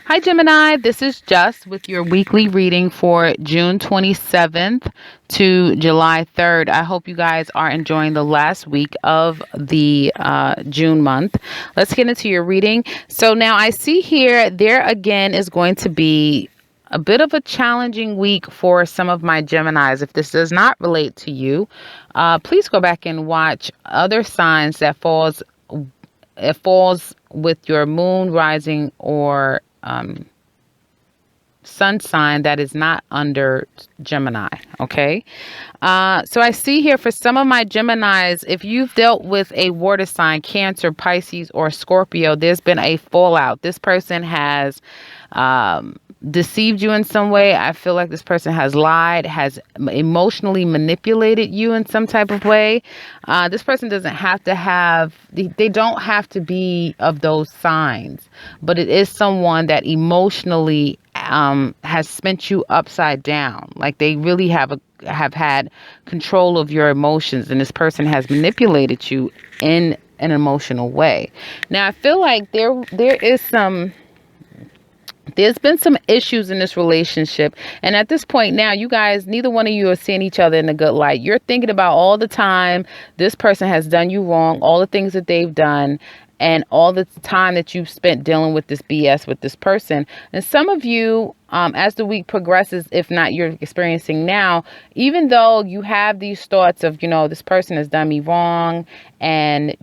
Hi, Gemini. This is Just with your weekly reading for June 27th to July 3rd. I hope you guys are enjoying the last week of the June month. Let's get into your reading. So, now I see here, there again is going to be a bit of a challenging week for some of my Geminis. If this does not relate to you, please go back and watch other signs that falls with your moon, rising, or sun sign that is not under Gemini. Okay. So I see here for some of my Geminis, if you've dealt with a water sign, Cancer, Pisces, or Scorpio, there's been a fallout. This person has deceived you in some way. I feel like this person has lied, has emotionally manipulated you in some type of way. This person doesn't have to they don't have to be of those signs, but it is someone that emotionally has spent you upside down. Like they really have had control of your emotions, and this person has manipulated you in an emotional way. Now I feel like there's been some issues in this relationship. And at this point now, you guys, neither one of you are seeing each other in a good light. You're thinking about all the time this person has done you wrong, all the things that they've done, and all the time that you've spent dealing with this BS with this person. And some of you, as the week progresses, if not you're experiencing now, even though you have these thoughts of, this person has done me wrong and,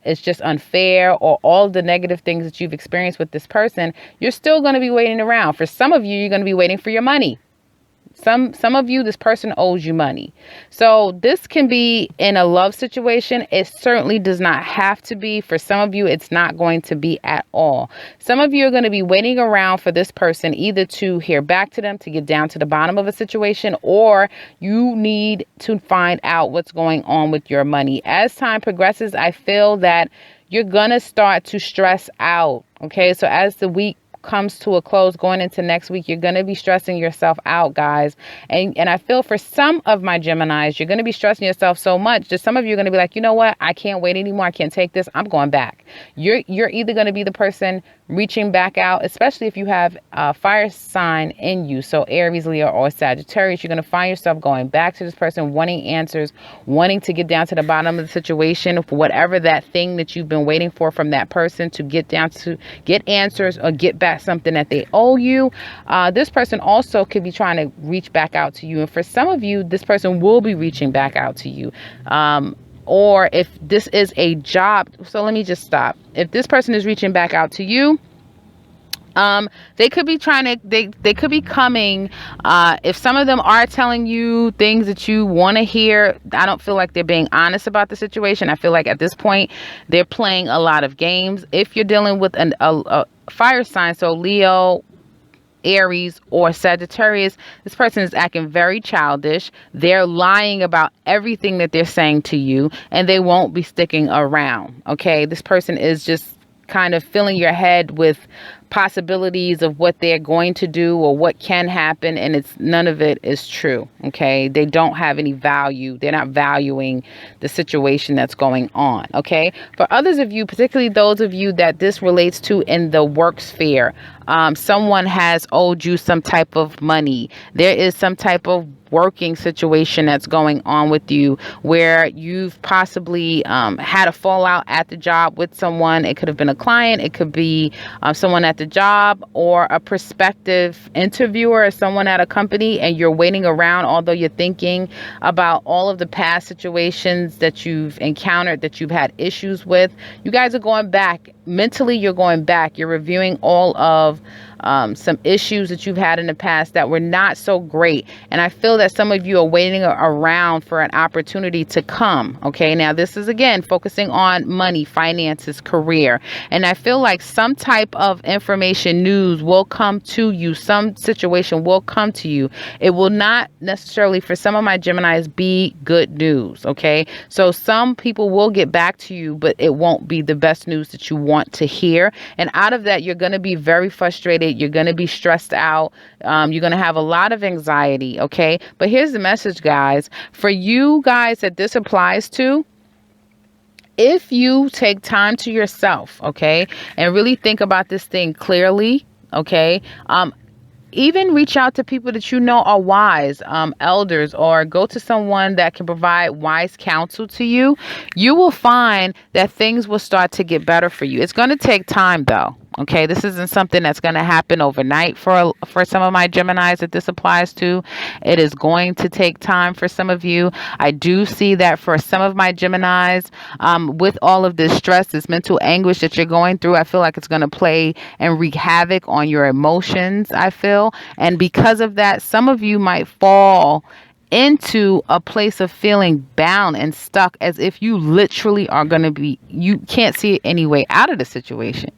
it's just unfair, or all the negative things that you've experienced with this person, you're still going to be waiting around. For some of you, you're going to be waiting for your money. Some of you, this person owes you money. So this can be in a love situation. It certainly does not have to be. For some of you, it's not going to be at all. Some of you are going to be waiting around for this person either to hear back to them, to get down to the bottom of a situation, or you need to find out what's going on with your money. As time progresses, I feel that you're going to start to stress out. Okay, so as the week comes to a close going into next week, you're going to be stressing yourself out, guys. And I feel for some of my Geminis, you're going to be stressing yourself so much that some of you are going to be like, you know what? I can't wait anymore. I can't take this. I'm going back. You're either going to be the person reaching back out, especially if you have a fire sign in you. So Aries, Leo, or Sagittarius, you're going to find yourself going back to this person, wanting answers, wanting to get down to the bottom of the situation for whatever that thing that you've been waiting for from that person, to get down to get answers or get back something that they owe you. This person also could be trying to reach back out to you. And for some of you, this person will be reaching back out to you. Or if this is a job, so let me just stop. If this person is reaching back out to you, they could be they could be coming. If some of them are telling you things that you want to hear, I don't feel like they're being honest about the situation. I feel like at this point, they're playing a lot of games. If you're dealing with a fire sign, so Leo, Aries, or Sagittarius, this person is acting very childish. They're lying about everything that they're saying to you, and they won't be sticking around. Okay, this person is just kind of filling your head with possibilities of what they're going to do or what can happen, and none of it is true. Okay, they don't have any value. They're not valuing the situation that's going on. Okay, for others of you, particularly those of you that this relates to in the work sphere, someone has owed you some type of money. There is some type of working situation that's going on with you where you've possibly had a fallout at the job with someone. It could have been a client, it could be someone at the job, or a prospective interviewer, or someone at a company, and you're waiting around, although you're thinking about all of the past situations that you've encountered, that you've had issues with. You guys are going back mentally. You're going back, you're reviewing all of some issues that you've had in the past that were not so great. And I feel that some of you are waiting around for an opportunity to come. Okay, now this is again focusing on money, finances, career. And I feel like some type of information, news will come to you. Some situation will come to you. It will not necessarily, for some of my Geminis, be good news. Okay, so some people will get back to you, but it won't be the best news that you want to hear. And out of that, you're going to be very frustrated. You're going to be stressed out. You're going to have a lot of anxiety. Okay, but here's the message, guys. For you guys that this applies to, if you take time to yourself, okay, and really think about this thing clearly, Okay. Even reach out to people that you know are wise, elders, or go to someone that can provide wise counsel to you. You will find that things will start to get better for you. It's going to take time, though. Okay, this isn't something that's going to happen overnight for some of my Geminis that this applies to. It is going to take time for some of you. I do see that for some of my Geminis, with all of this stress, this mental anguish that you're going through, I feel like it's going to play and wreak havoc on your emotions, I feel. And because of that, some of you might fall into a place of feeling bound and stuck, as if you literally are going to be, you can't see any way out of the situation.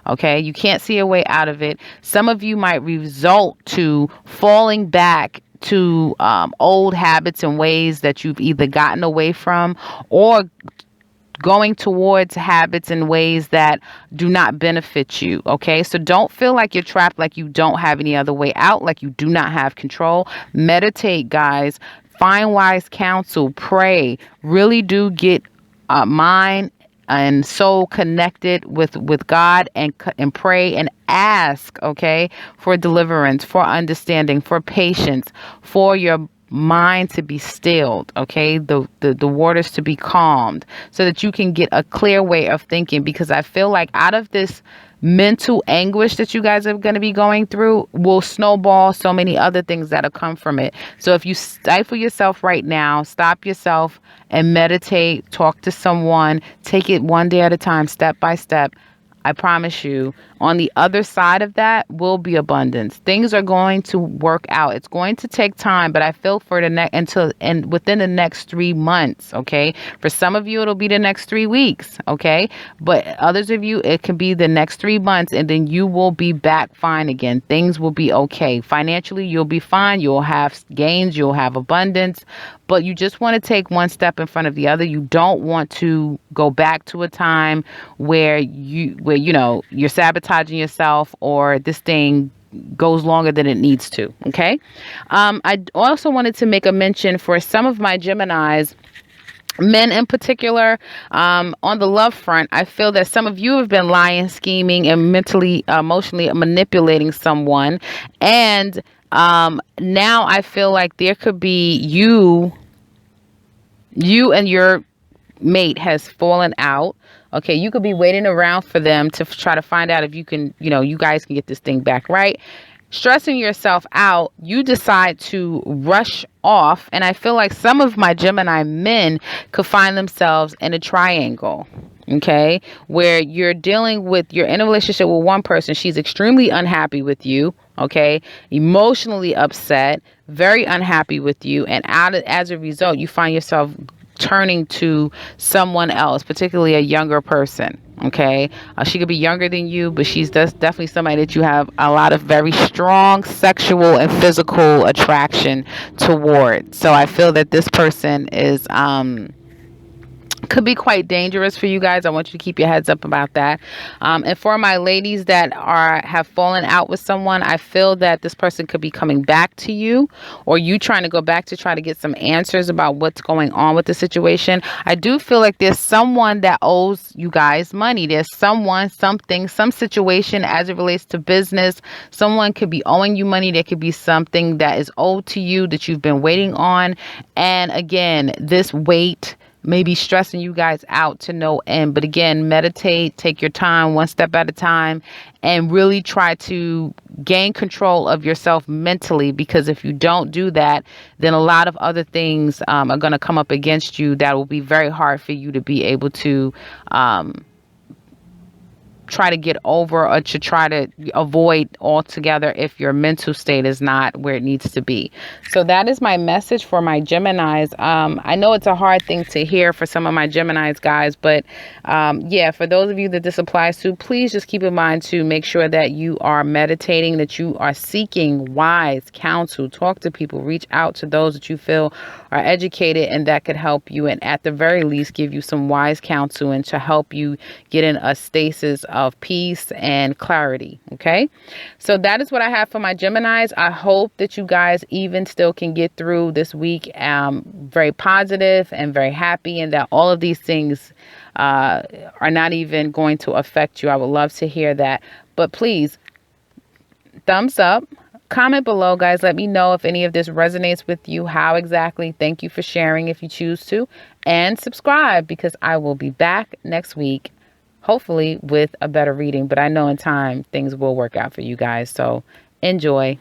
Okay, you can't see a way out of it. Some of you might result to falling back to old habits and ways that you've either gotten away from, or going towards habits and ways that do not benefit you. Okay, so don't feel like you're trapped, like you don't have any other way out, like you do not have control. Meditate, guys. Find wise counsel. Pray. Really do get mind and soul connected with God, and pray and ask, okay, for deliverance, for understanding, for patience, for your mind to be stilled, okay, the waters to be calmed, so that you can get a clear way of thinking. Because I feel like out of this mental anguish that you guys are going to be going through will snowball so many other things that'll come from it. So if you stifle yourself right now, stop yourself and meditate, talk to someone, take it one day at a time, step by step. I promise you, on the other side of that will be abundance. Things are going to work out. It's going to take time, but I feel for the next within the next 3 months. Okay, for some of you it'll be the next 3 weeks. Okay, but others of you it can be the next 3 months, and then you will be back fine again. Things will be okay. Financially, you'll be fine. You'll have gains. You'll have abundance. But you just want to take one step in front of the other. You don't want to go back to a time where you're sabotaging yourself, or this thing goes longer than it needs to. Okay. I also wanted to make a mention for some of my Geminis, men in particular, on the love front. I feel that some of you have been lying, scheming, and mentally, emotionally manipulating someone. And now I feel like there could be you and your mate has fallen out. Okay, you could be waiting around for them to try to find out if you can, you guys can get this thing back right. Stressing yourself out, you decide to rush off. And I feel like some of my Gemini men could find themselves in a triangle. Okay, where you're in a relationship with one person. She's extremely unhappy with you. Okay, emotionally upset, very unhappy with you. And as a result, you find yourself turning to someone else, particularly a younger person. Okay, she could be younger than you, but she's definitely somebody that you have a lot of very strong sexual and physical attraction toward. So I feel that this person is could be quite dangerous for you guys. I want you to keep your heads up about that. And for my ladies that have fallen out with someone, I feel that this person could be coming back to you, or you trying to go back to try to get some answers about what's going on with the situation. I do feel like there's someone that owes you guys money. There's someone, something, some situation as it relates to business. Someone could be owing you money. There could be something that is owed to you that you've been waiting on. And again, this weight may be stressing you guys out to no end. But again, meditate, take your time, one step at a time, and really try to gain control of yourself mentally. Because if you don't do that, then a lot of other things are going to come up against you that will be very hard for you to be able to try to get over, or to try to avoid altogether if your mental state is not where it needs to be. So that is my message for my Geminis. I know it's a hard thing to hear for some of my Geminis, guys, but yeah, for those of you that this applies to, please just keep in mind to make sure that you are meditating, that you are seeking wise counsel, talk to people, reach out to those that you feel are educated and that could help you, and at the very least give you some wise counsel and to help you get in a stasis of peace and clarity. Okay, so that is what I have for my Geminis. I hope that you guys even still can get through this week very positive and very happy, and that all of these things are not even going to affect you. I would love to hear that. But please thumbs up. Comment below, guys. Let me know if any of this resonates with you. How exactly? Thank you for sharing if you choose to. And subscribe, because I will be back next week, hopefully with a better reading. But I know in time things will work out for you guys. So enjoy.